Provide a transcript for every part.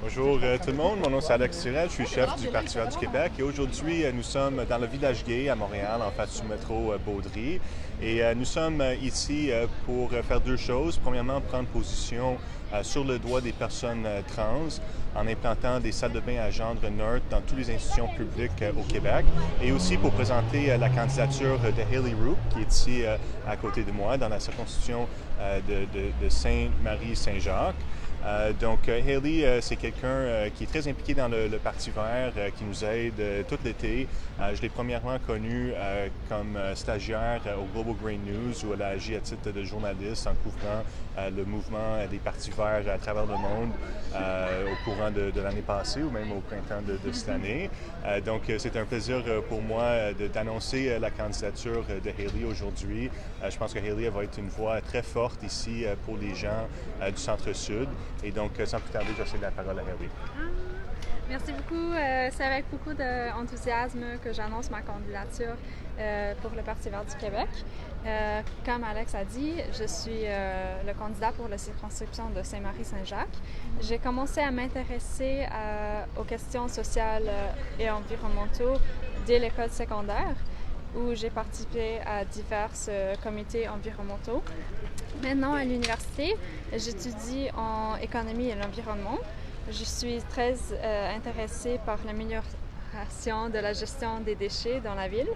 Bonjour tout le monde, mon nom c'est Alex Tirel, je suis chef du Parti vert du Québec et aujourd'hui nous sommes dans le village gay à Montréal en face du métro Baudry et nous sommes ici pour faire deux choses. Premièrement, prendre position sur le droit des personnes trans en implantant des salles de bain à gendre neutres dans toutes les institutions publiques au Québec et aussi pour présenter la candidature de Hayley Roux qui est ici à côté de moi dans la circonscription de Sainte-Marie-Saint-Jacques. Donc, Hayley, c'est quelqu'un qui est très impliqué dans le Parti vert, qui nous aide tout l'été. Je l'ai premièrement connu comme stagiaire au Global Green News, où elle a agi à titre de journaliste en couvrant le mouvement des partis verts à travers le monde au courant de l'année passée ou même au printemps de cette année. Donc, c'est un plaisir pour moi d'annoncer la candidature de Hayley aujourd'hui. Je pense que Hayley va être une voix très forte ici pour les gens du Centre-Sud. Et donc, sans plus tarder, je cède la parole à Hayley. Merci beaucoup. C'est avec beaucoup d'enthousiasme que j'annonce ma candidature pour le Parti vert du Québec. Comme Alex a dit, je suis le candidat pour la circonscription de Sainte-Marie-Saint-Jacques. J'ai commencé à m'intéresser aux questions sociales et environnementales dès l'école secondaire, où j'ai participé à divers comités environnementaux. Maintenant, à l'université, j'étudie en économie et l'environnement. Je suis très intéressée par l'amélioration de la gestion des déchets dans la ville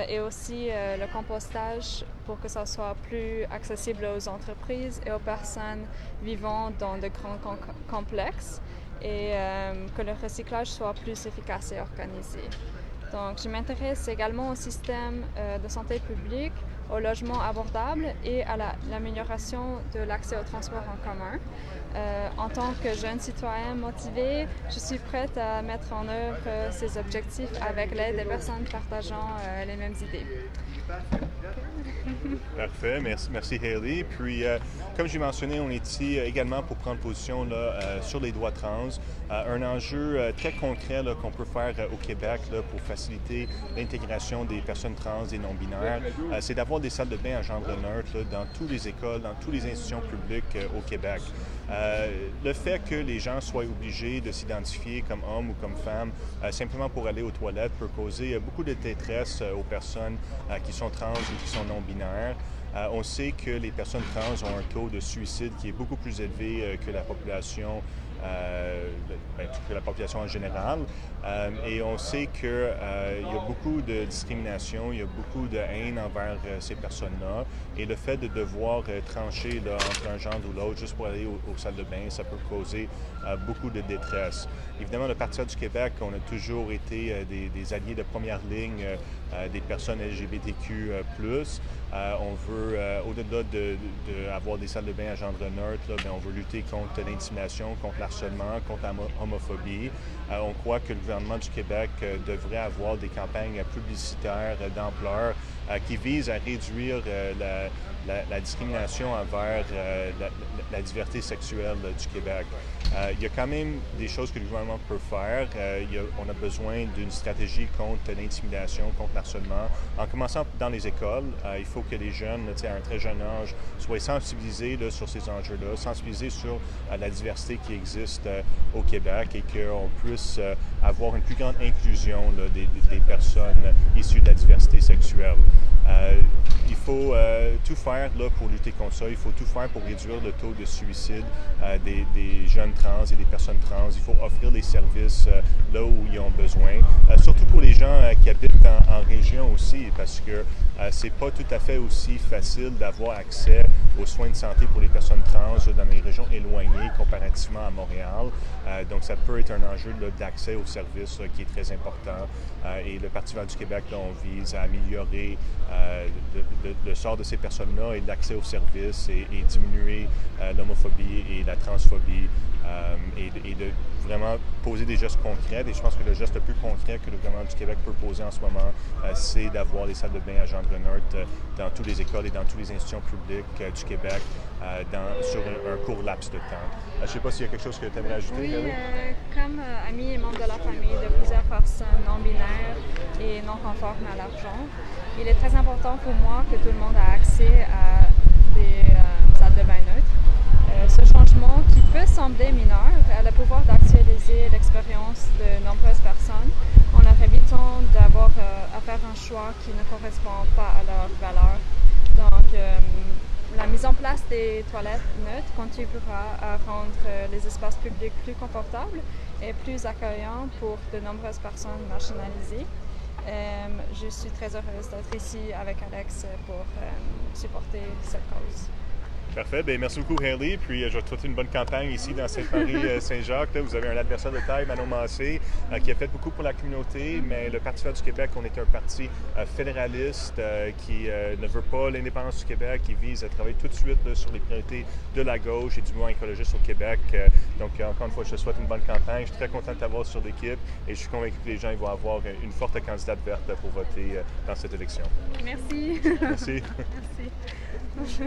et aussi le compostage pour que ça soit plus accessible aux entreprises et aux personnes vivant dans de grands complexes et que le recyclage soit plus efficace et organisé. Donc, je m'intéresse également au système de santé publique, au logement abordable et à l'amélioration de l'accès au transport en commun. En tant que jeune citoyen motivé, je suis prête à mettre en œuvre ces objectifs avec l'aide des personnes partageant les mêmes idées. Parfait, merci Hayley. Puis, comme j'ai mentionné, on est ici également pour prendre position sur les droits trans. Un enjeu très concret qu'on peut faire au Québec pour faciliter l'intégration des personnes trans et non-binaires, c'est d'avoir des salles de bain à gendre neutre dans toutes les écoles, dans toutes les institutions publiques au Québec. Le fait que les gens soient obligés de s'identifier comme hommes ou comme femmes simplement pour aller aux toilettes peut causer beaucoup de détresse aux personnes qui sont trans et qui sont non-binaires. On sait que les personnes trans ont un taux de suicide qui est beaucoup plus élevé que la population en général. Et on sait qu'il y a beaucoup de discrimination, il y a beaucoup de haine envers ces personnes-là. Et le fait de devoir trancher entre un genre ou l'autre juste pour aller aux salles de bain, ça peut causer beaucoup de détresse. Évidemment, le Parti vert du Québec, on a toujours été des alliés de première ligne des personnes LGBTQ+. On veut, au-delà d'avoir des salles de bain à gendre neutre, on veut lutter contre l'intimidation, contre l'harcèlement, contre l'homophobie. On croit que le gouvernement du Québec devrait avoir des campagnes publicitaires d'ampleur qui visent à réduire la discrimination envers la diversité sexuelle du Québec. Il y a quand même des choses que le gouvernement peut faire. On a besoin d'une stratégie contre l'intimidation, contre l'harcèlement. En commençant dans les écoles, il faut que les jeunes, à un très jeune âge, soient sensibilisés sur ces enjeux-là, sensibilisés sur la diversité qui existe au Québec et qu'on puisse avoir une plus grande inclusion des personnes issues de la diversité sexuelle. Il faut tout faire pour lutter contre ça. Il faut tout faire pour réduire le taux de suicide des jeunes trans et des personnes trans. Il faut offrir des services là où ils ont besoin. Surtout pour les gens qui habitent en région aussi, parce que c'est pas tout à fait aussi facile d'avoir accès aux soins de santé pour les personnes trans dans les régions éloignées comparativement à Montréal. Donc, ça peut être un enjeu d'accès aux services qui est très important. Et le Parti vert du Québec, on vise à améliorer le sort de ces personnes-là et l'accès aux services et diminuer l'homophobie et la transphobie et de vraiment poser des gestes concrets. Et je pense que le geste le plus concret que le gouvernement du Québec peut poser en ce moment, c'est d'avoir des salles de bain à gendre neutre dans toutes les écoles et dans toutes les institutions publiques du Québec sur un court laps de temps. Je ne sais pas s'il y a quelque chose que tu aimerais ajouter, Oui, Hayley? comme ami et membre de la famille de plusieurs personnes non-binaires et non conformes à leur genre, il est très important pour moi que tout le monde ait accès à des salles de bain neutres. Ce changement, qui peut sembler mineur, a le pouvoir d'accès choix qui ne correspond pas à leurs valeurs. Donc, la mise en place des toilettes neutres contribuera à rendre les espaces publics plus confortables et plus accueillants pour de nombreuses personnes marginalisées. Je suis très heureuse d'être ici avec Alex pour supporter cette cause. Parfait. Bien, merci beaucoup, Hayley. Puis, je vais te souhaiter une bonne campagne ici dans Saint-Marie-Saint-Jacques. Vous avez un adversaire de taille, Manon Massé, qui a fait beaucoup pour la communauté, mais le Parti vert du Québec, on est un parti fédéraliste qui ne veut pas l'indépendance du Québec, qui vise à travailler tout de suite là, sur les priorités de la gauche et du mouvement écologiste au Québec. Donc, encore une fois, je te souhaite une bonne campagne. Je suis très content de t'avoir sur l'équipe et je suis convaincu que les gens ils vont avoir une forte candidate verte pour voter dans cette élection. Merci. Merci. Merci.